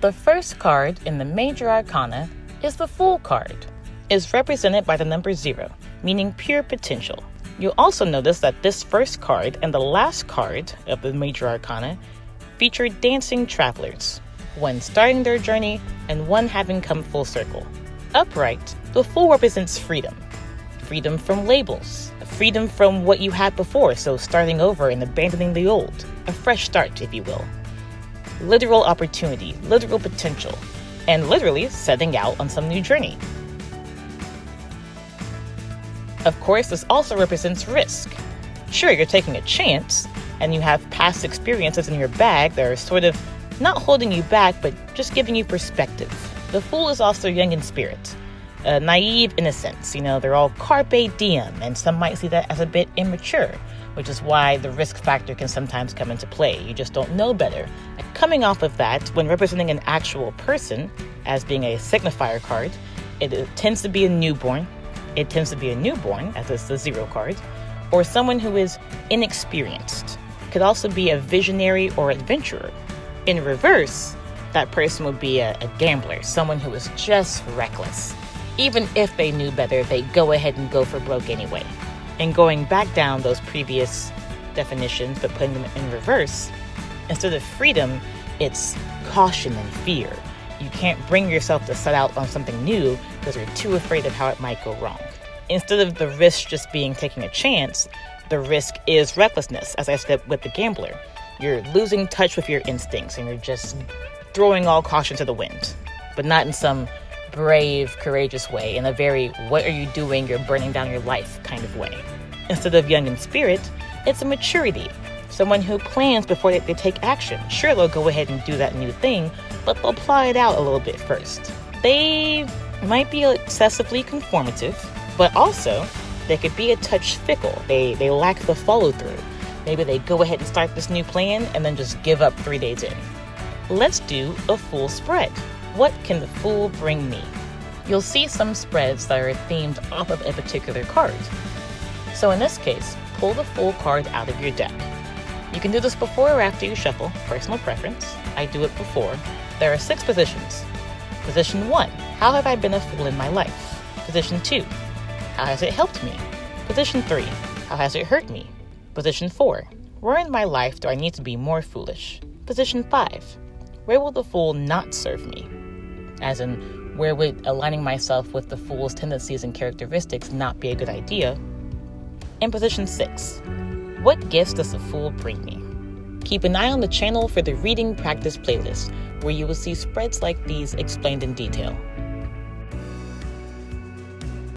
The first card in the Major Arcana is the Fool card. It's represented by the number 0, meaning pure potential. You'll also notice that this first card and the last card of the Major Arcana feature dancing travelers, one starting their journey and one having come full circle. Upright, the Fool represents freedom. Freedom from labels, freedom from what you had before, so starting over and abandoning the old. A fresh start, if you will. Literal opportunity, literal potential, and literally setting out on some new journey. Of course, this also represents risk. Sure, you're taking a chance, and you have past experiences in your bag that are sort of not holding you back, but just giving you perspective. The Fool is also young in spirit, naive in a sense. They're all carpe diem, and some might see that as a bit immature, which is why the risk factor can sometimes come into play. You just don't know better. And coming off of that, when representing an actual person as being a signifier card, it tends to be a newborn. It tends to be a newborn, as is the 0 card, or someone who is inexperienced. Could also be a visionary or adventurer. In reverse, that person would be a gambler, someone who is just reckless. Even if they knew better, they go ahead and go for broke anyway. And going back down those previous definitions, but putting them in reverse, instead of freedom, it's caution and fear. You can't bring yourself to set out on something new because you're too afraid of how it might go wrong. Instead of the risk just being taking a chance, the risk is recklessness, as I said with the gambler. You're losing touch with your instincts and you're just throwing all caution to the wind, but not in some brave, courageous way, in a very what are you doing, you're burning down your life kind of way. Instead of young in spirit, it's a maturity. Someone who plans before they take action. Sure, they'll go ahead and do that new thing, but they'll apply it out a little bit first. They might be excessively conformative, but also they could be a touch fickle. They lack the follow-through. Maybe they go ahead and start this new plan and then just give up 3 days in. Let's do a Fool spread. What can the Fool bring me? You'll see some spreads that are themed off of a particular card. So in this case, pull the Fool card out of your deck. You can do this before or after you shuffle, personal preference. I do it before. There are 6 positions. Position 1, how have I been a fool in my life? Position 2, how has it helped me? Position 3, how has it hurt me? Position 4, where in my life do I need to be more foolish? Position 5, where will the Fool not serve me? As in, where would aligning myself with the Fool's tendencies and characteristics not be a good idea? In position 6, what gifts does the Fool bring me? Keep an eye on the channel for the reading practice playlist, where you will see spreads like these explained in detail.